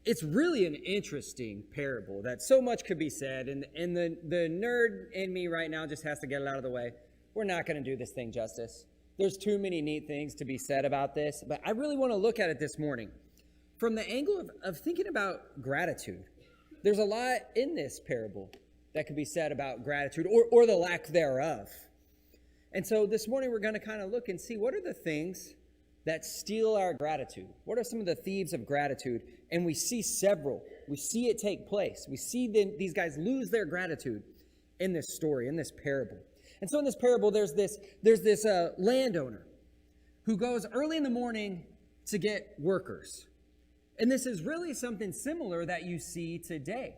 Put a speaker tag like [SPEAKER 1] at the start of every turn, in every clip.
[SPEAKER 1] It's really an interesting parable that so much could be said, and the nerd in me right now just has to get it out of the way. We're not going to do this thing justice. There's too many neat things to be said about this, but I really want to look at it this morning from the angle of thinking about gratitude. There's a lot in this parable that could be said about gratitude or the lack thereof. And so this morning we're going to kind of look and see what are the things that steal our gratitude. What are some of the thieves of gratitude? And we see several. We see it take place. We see these guys lose their gratitude in this story, in this parable. And so in this parable, there's this landowner who goes early in the morning to get workers. And this is really something similar that you see today.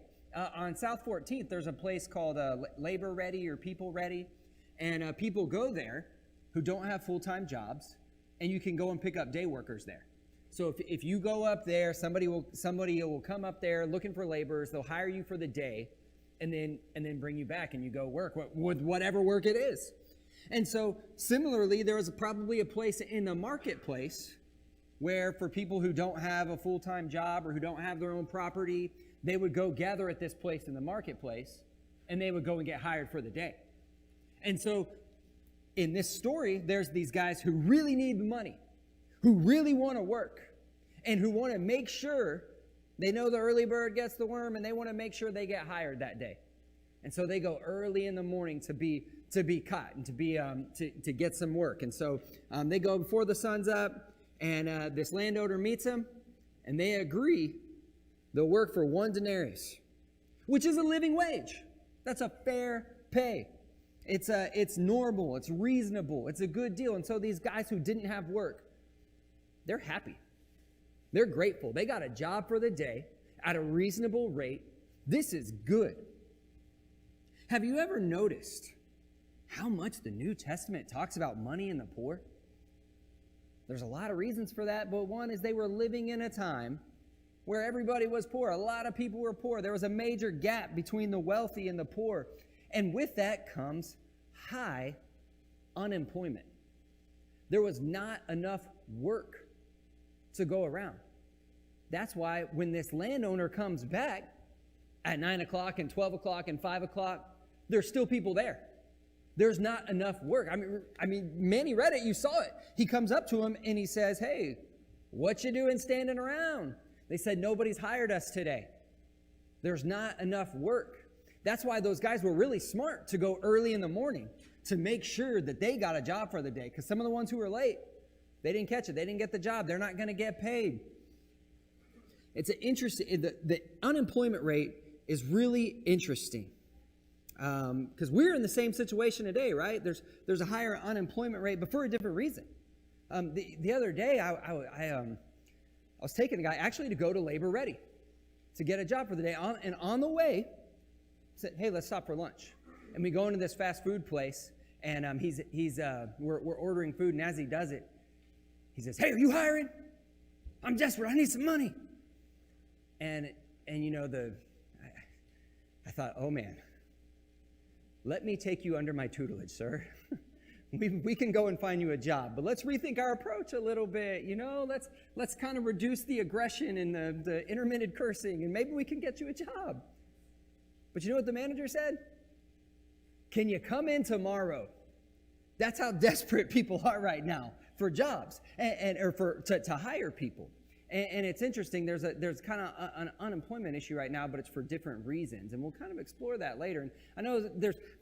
[SPEAKER 1] On South 14th, there's a place called Labor Ready or People Ready. And people go there who don't have full-time jobs, and you can go and pick up day workers there. So if you go up there, somebody will come up there looking for laborers. They'll hire you for the day, and then bring you back, and you go work with whatever work it is. And so similarly, there was probably a place in the marketplace where for people who don't have a full-time job or who don't have their own property, they would go gather at this place in the marketplace, and they would go and get hired for the day. And so in this story, there's these guys who really need the money, who really want to work, and who want to make sure they know the early bird gets the worm, and they want to make sure they get hired that day. And so they go early in the morning to be caught and to get some work. And so they go before the sun's up, and this landowner meets them, and they agree they'll work for 1 denarius, which is a living wage. That's a fair pay. It's normal, it's reasonable, it's a good deal. And so these guys who didn't have work, they're happy. They're grateful. They got a job for the day at a reasonable rate. This is good. Have you ever noticed how much the New Testament talks about money and the poor? There's a lot of reasons for that, but one is they were living in a time where everybody was poor. A lot of people were poor. There was a major gap between the wealthy and the poor. And with that comes high unemployment. There was not enough work to go around. That's why when this landowner comes back at 9 o'clock and 12 o'clock and 5 o'clock, there's still people there. There's not enough work. I mean, Manny read it, you saw it. He comes up to him and he says, "Hey, what you doing standing around?" They said, "Nobody's hired us today." There's not enough work. That's why those guys were really smart to go early in the morning to make sure that they got a job for the day. Because some of the ones who were late, they didn't catch it. They didn't get the job. They're not going to get paid. It's an interesting, the unemployment rate is really interesting. Because we're in the same situation today, right? There's a higher unemployment rate, but for a different reason. The other day, I was taking a guy actually to go to Labor Ready to get a job for the day. And on the way, said, "Hey, let's stop for lunch." And we go into this fast food place, and we're ordering food, and as he does it, he says, "Hey, are you hiring? I'm desperate. I need some money." And you know, I thought, oh man, let me take you under my tutelage, sir. We can go and find you a job, but let's rethink our approach a little bit. You know, let's kind of reduce the aggression and the intermittent cursing, and maybe we can get you a job. But you know what the manager said? "Can you come in tomorrow?" That's how desperate people are right now for jobs or to hire people. And it's interesting. There's kind of an unemployment issue right now, but it's for different reasons, and we'll kind of explore that later. And I know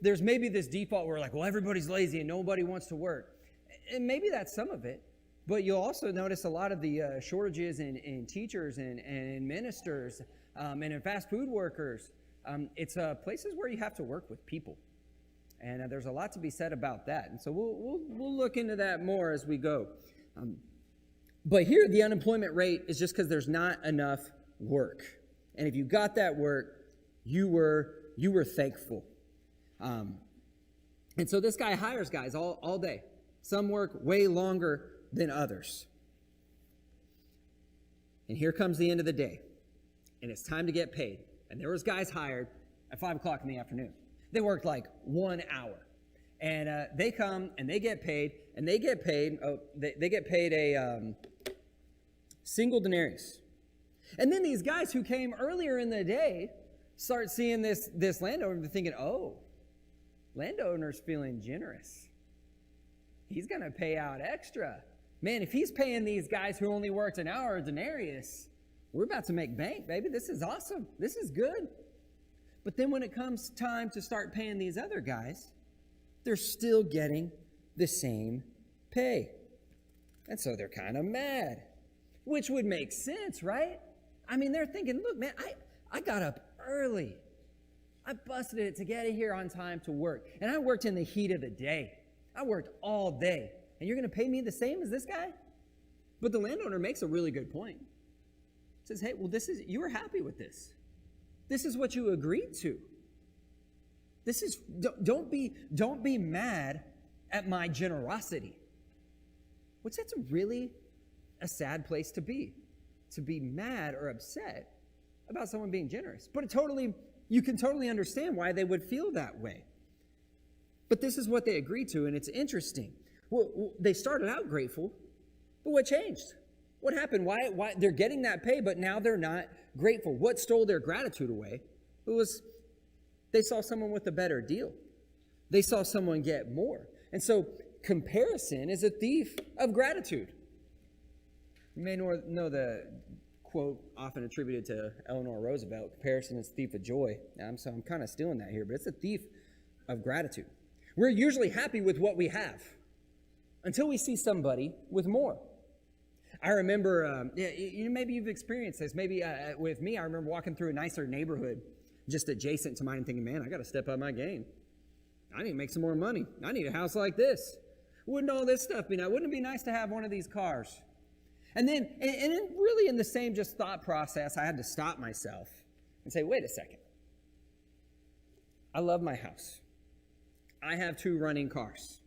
[SPEAKER 1] there's maybe this default where like, well, everybody's lazy and nobody wants to work, and maybe that's some of it. But you'll also notice a lot of the shortages in teachers and ministers and in fast food workers. It's places where you have to work with people, and there's a lot to be said about that. And so we'll look into that more as we go. But here, the unemployment rate is just because there's not enough work, and if you got that work, you were thankful. And so this guy hires guys all day. Some work way longer than others. And here comes the end of the day, and it's time to get paid. And there was guys hired at 5 o'clock in the afternoon. They worked like 1 hour. And they come and they get paid, and they get paid a single denarius. And then these guys who came earlier in the day start seeing this landowner and thinking, oh, landowner's feeling generous. He's going to pay out extra. Man, if he's paying these guys who only worked an hour a denarius, we're about to make bank, baby. This is awesome. This is good. But then when it comes time to start paying these other guys, they're still getting the same pay. And so they're kind of mad, which would make sense, right? I mean, they're thinking, look, man, I got up early. I busted it to get here on time to work. And I worked in the heat of the day. I worked all day. And you're going to pay me the same as this guy? But the landowner makes a really good point. Says, hey, well, you were happy with this. This is what you agreed to. Don't be mad at my generosity. Which that's really a sad place to be mad or upset about someone being generous. But you can totally understand why they would feel that way. But this is what they agreed to, and it's interesting. Well, they started out grateful, but what changed? What happened? Why they're getting that pay, but now they're not grateful? What stole their gratitude away? It was they saw someone with a better deal. They saw someone get more. And so comparison is a thief of gratitude. You may know the quote often attributed to Eleanor Roosevelt, comparison is a thief of joy. So I'm kind of stealing that here, but it's a thief of gratitude. We're usually happy with what we have until we see somebody with more. I remember, maybe you've experienced this. Maybe with me, I remember walking through a nicer neighborhood just adjacent to mine and thinking, man, I got to step up my game. I need to make some more money. I need a house like this. Wouldn't all this stuff be nice? Wouldn't it be nice to have one of these cars? And then, really in the same just thought process, I had to stop myself and say, wait a second. I love my house. I have 2 running cars.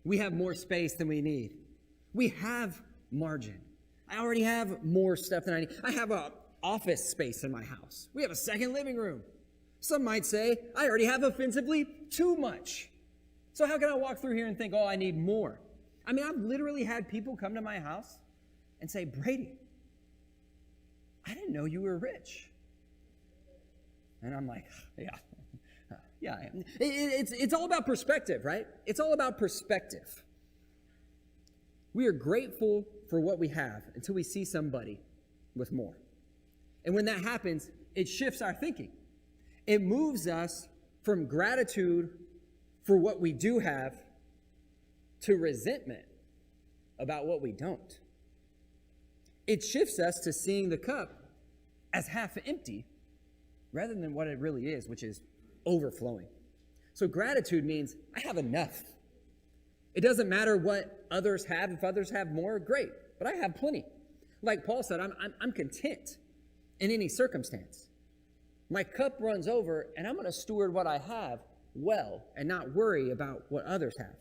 [SPEAKER 1] We have more space than we need. We have margin. I already have more stuff than I need. I have an office space in my house. We have a second living room. Some might say, I already have offensively too much. So how can I walk through here and think, oh, I need more? I mean, I've literally had people come to my house and say, Brady, I didn't know you were rich. And I'm like, yeah, I am. It's all about perspective, right? It's all about perspective. We are grateful for what we have until we see somebody with more. And when that happens, it shifts our thinking. It moves us from gratitude for what we do have to resentment about what we don't. It shifts us to seeing the cup as half empty rather than what it really is, which is overflowing. So gratitude means I have enough. It doesn't matter what others have. If others have more, great. But I have plenty. Like Paul said, I'm content in any circumstance. My cup runs over, and I'm going to steward what I have well and not worry about what others have.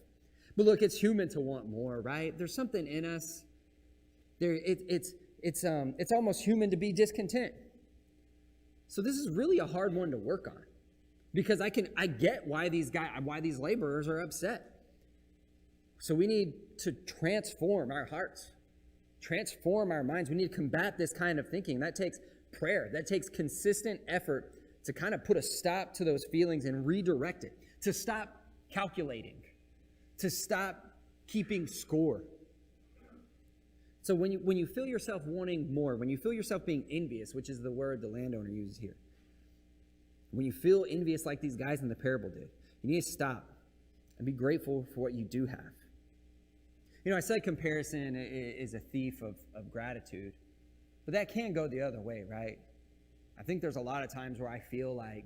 [SPEAKER 1] But look, it's human to want more, right? There's something in us. It's almost human to be discontent. So this is really a hard one to work on, because I get why these laborers are upset. So we need to transform our hearts, transform our minds. We need to combat this kind of thinking. That takes prayer. That takes consistent effort to kind of put a stop to those feelings and redirect it, to stop calculating, to stop keeping score. So when you feel yourself wanting more, when you feel yourself being envious, which is the word the landowner uses here, when you feel envious like these guys in the parable did, you need to stop and be grateful for what you do have. I said comparison is a thief of gratitude, but that can go the other way, right? I think there's a lot of times where I feel like,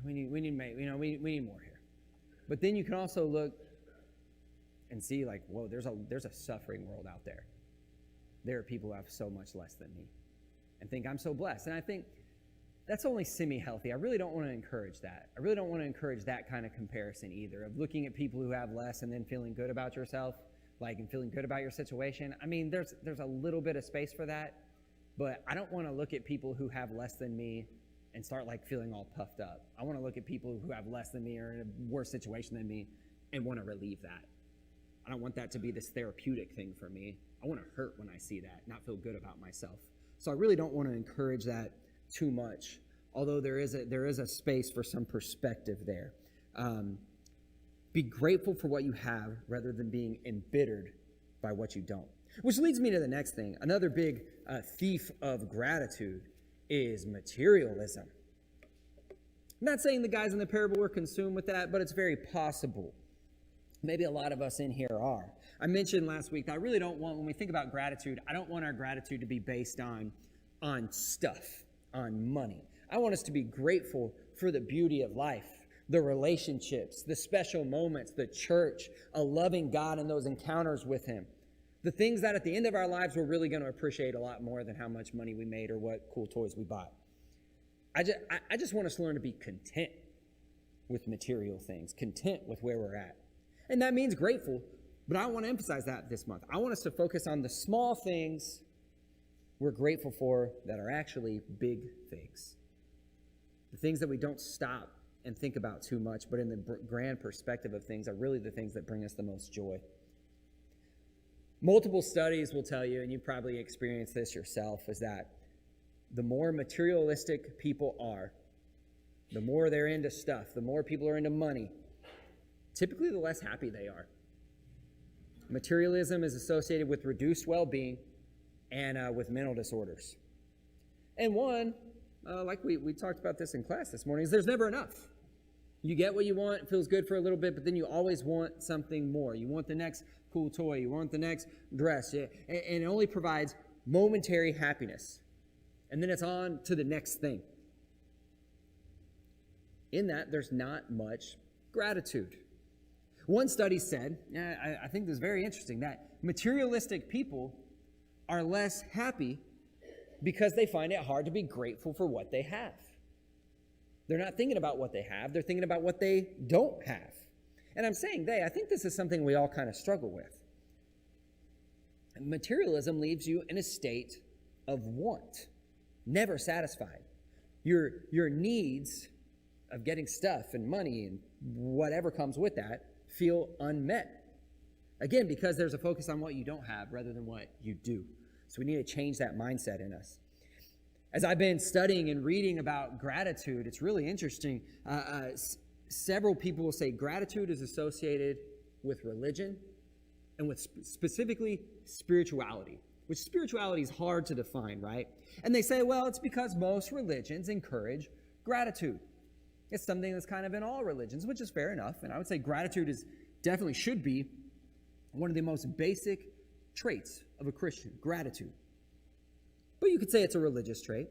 [SPEAKER 1] we need more here. But then you can also look and see like, whoa, there's a suffering world out there. There are people who have so much less than me and think I'm so blessed. And I think that's only semi-healthy. I really don't want to encourage that. I really don't want to encourage that kind of comparison either, of looking at people who have less and then feeling good about yourself, and feeling good about your situation. I mean, there's a little bit of space for that, but I don't want to look at people who have less than me and start feeling all puffed up. I want to look at people who have less than me or in a worse situation than me and want to relieve that. I don't want that to be this therapeutic thing for me. I want to hurt when I see that, not feel good about myself. So I really don't want to encourage that too much, although there is a space for some perspective there. Be grateful for what you have rather than being embittered by what you don't. Which leads me to the next thing. Another big thief of gratitude is materialism. I'm not saying the guys in the parable were consumed with that, but it's very possible. Maybe a lot of us in here are. I mentioned last week that I really don't want, when we think about gratitude, I don't want our gratitude to be based on stuff, on money. I want us to be grateful for the beauty of life, the relationships, the special moments, the church, a loving God and those encounters with him. The things that at the end of our lives we're really going to appreciate a lot more than how much money we made or what cool toys we bought. I just want us to learn to be content with material things, content with where we're at. And that means grateful, but I want to emphasize that this month. I want us to focus on the small things we're grateful for that are actually big things. The things that we don't stop and think about too much, but in the grand perspective of things are really the things that bring us the most joy. Multiple studies will tell you, and you've probably experienced this yourself, is that the more materialistic people are, the more they're into stuff, the more people are into money, typically the less happy they are. Materialism is associated with reduced well-being and with mental disorders. And one, like we talked about this in class this morning, is there's never enough. You get what you want, it feels good for a little bit, but then you always want something more. You want the next cool toy, you want the next dress, and it only provides momentary happiness. And then it's on to the next thing. In that, there's not much gratitude. One study said, I think this is very interesting, that materialistic people are less happy because they find it hard to be grateful for what they have. They're not thinking about what they have, they're thinking about what they don't have. And I'm saying I think this is something we all kind of struggle with. Materialism leaves you in a state of want, never satisfied. Your needs of getting stuff and money and whatever comes with that feel unmet. Again, because there's a focus on what you don't have rather than what you do. So we need to change that mindset in us. As I've been studying and reading about gratitude, it's really interesting. Several people will say gratitude is associated with religion and with specifically spirituality, which spirituality is hard to define, right? And they say, well, it's because most religions encourage gratitude. It's something that's kind of in all religions, which is fair enough. And I would say gratitude definitely should be one of the most basic traits of a Christian, gratitude. But you could say it's a religious trait.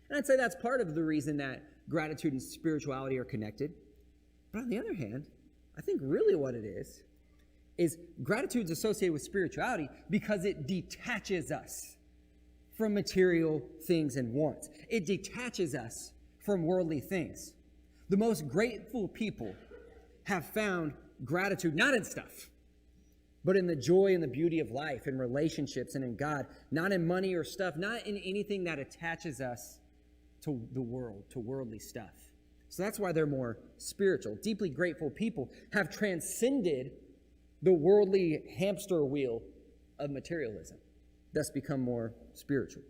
[SPEAKER 1] And I'd say that's part of the reason that gratitude and spirituality are connected. But on the other hand, I think really what it is gratitude's associated with spirituality because it detaches us from material things and wants. It detaches us from worldly things. The most grateful people have found gratitude not in stuff, but in the joy and the beauty of life, in relationships and in God, not in money or stuff, not in anything that attaches us to the world, to worldly stuff. So that's why they're more spiritual. Deeply grateful people have transcended the worldly hamster wheel of materialism, thus become more spiritual.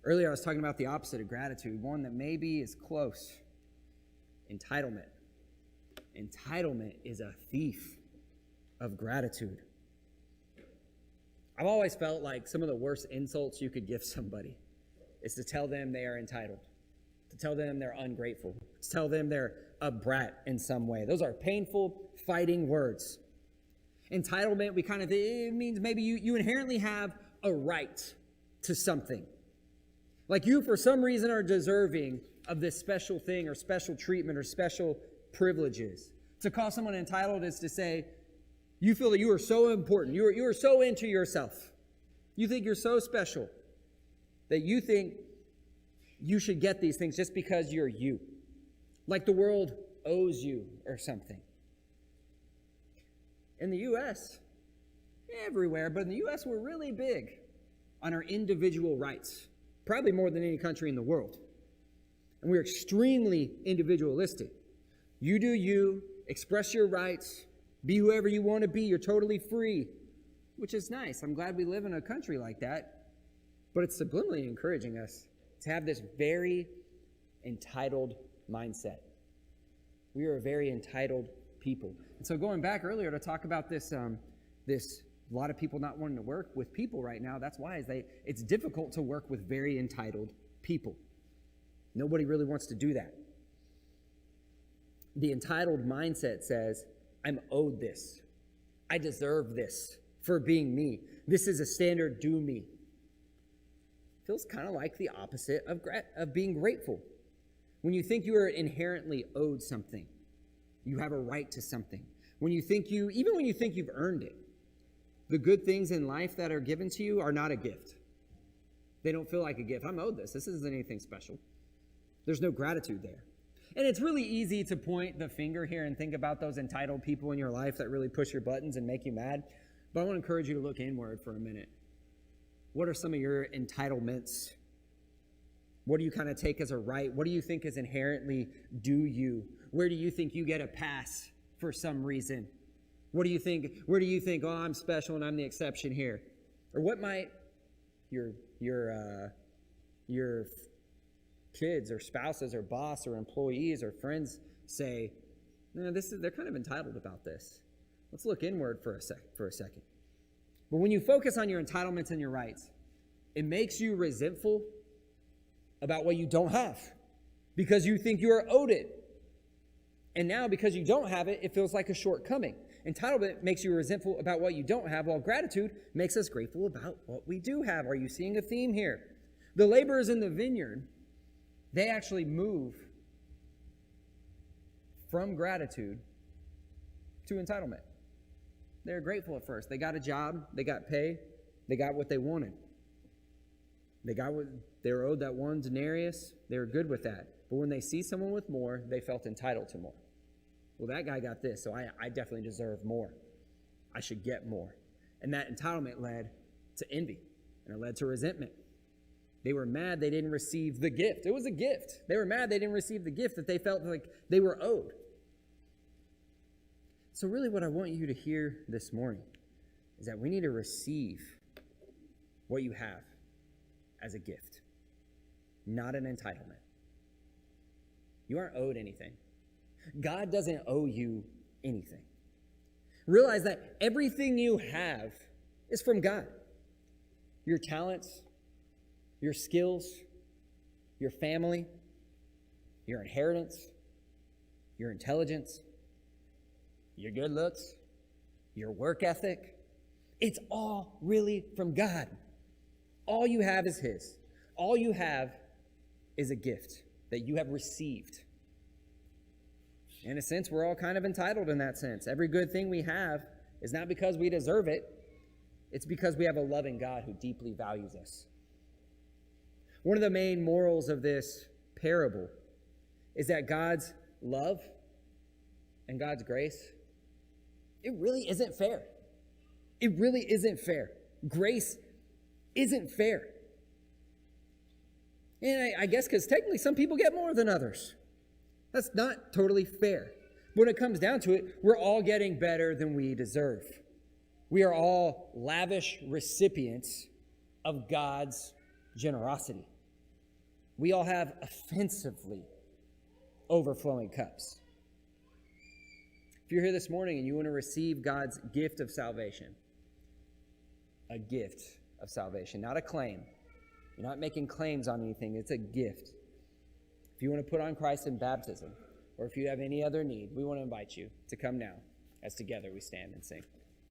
[SPEAKER 1] Earlier I was talking about the opposite of gratitude, one that maybe is close. Entitlement. Entitlement is a thief of gratitude. I've always felt like some of the worst insults you could give somebody is to tell them they are entitled, to tell them they're ungrateful, to tell them they're a brat in some way. Those are painful, fighting words. Entitlement, it means maybe you inherently have a right to something. Like you, for some reason, are deserving of this special thing or special treatment or special privileges. To call someone entitled is to say, you feel that you are so important. You are so into yourself. You think you're so special that you think you should get these things just because you're you. Like the world owes you or something. In the U.S., everywhere, but in the U.S., we're really big on our individual rights, probably more than any country in the world. And we're extremely individualistic. You do you, express your rights, Be whoever you want to be. You're totally free, which is nice. I'm glad we live in a country like that. But it's subliminally encouraging us to have this very entitled mindset. We are a very entitled people. And so going back earlier to talk about this a lot of people not wanting to work with people right now, that's why it's difficult to work with very entitled people. Nobody really wants to do that. The entitled mindset says, I'm owed this. I deserve this for being me. This is a standard due me. Feels kind of like the opposite of being grateful. When you think you are inherently owed something, you have a right to something. Even when you think you've earned it, the good things in life that are given to you are not a gift. They don't feel like a gift. I'm owed this. This isn't anything special. There's no gratitude there. And it's really easy to point the finger here and think about those entitled people in your life that really push your buttons and make you mad. But I want to encourage you to look inward for a minute. What are some of your entitlements? What do you kind of take as a right? What do you think is inherently due you? Where do you think you get a pass for some reason? What do you think? Where do you think, oh, I'm special and I'm the exception here? Or what might your kids or spouses or boss or employees or friends say, no, they're kind of entitled about this. Let's look inward for a second. But when you focus on your entitlements and your rights, it makes you resentful about what you don't have because you think you are owed it. And now because you don't have it, it feels like a shortcoming. Entitlement makes you resentful about what you don't have, while gratitude makes us grateful about what we do have. Are you seeing a theme here? The laborers in the vineyard, they actually move from gratitude to entitlement. They're grateful at first. They got a job, they got pay, they got what they wanted. They were owed that one denarius. They were good with that. But when they see someone with more, they felt entitled to more. Well, that guy got this, so I definitely deserve more. I should get more. And that entitlement led to envy, and it led to resentment. They were mad they didn't receive the gift. It was a gift. They were mad they didn't receive the gift that they felt like they were owed. So really what I want you to hear this morning is that we need to receive what you have as a gift, not an entitlement. You aren't owed anything. God doesn't owe you anything. Realize that everything you have is from God. Your talents, your skills, your family, your inheritance, your intelligence, your good looks, your work ethic. It's all really from God. All you have is His. All you have is a gift that you have received. In a sense, we're all kind of entitled in that sense. Every good thing we have is not because we deserve it. It's because we have a loving God who deeply values us. One of the main morals of this parable is that God's love and God's grace, it really isn't fair. It really isn't fair. Grace isn't fair. And I guess because technically some people get more than others. That's not totally fair. When it comes down to it, we're all getting better than we deserve. We are all lavish recipients of God's generosity. We all have offensively overflowing cups. If you're here this morning and you want to receive God's gift of salvation, a gift of salvation, not a claim. You're not making claims on anything. It's a gift. If you want to put on Christ in baptism, or if you have any other need, we want to invite you to come now as together we stand and sing.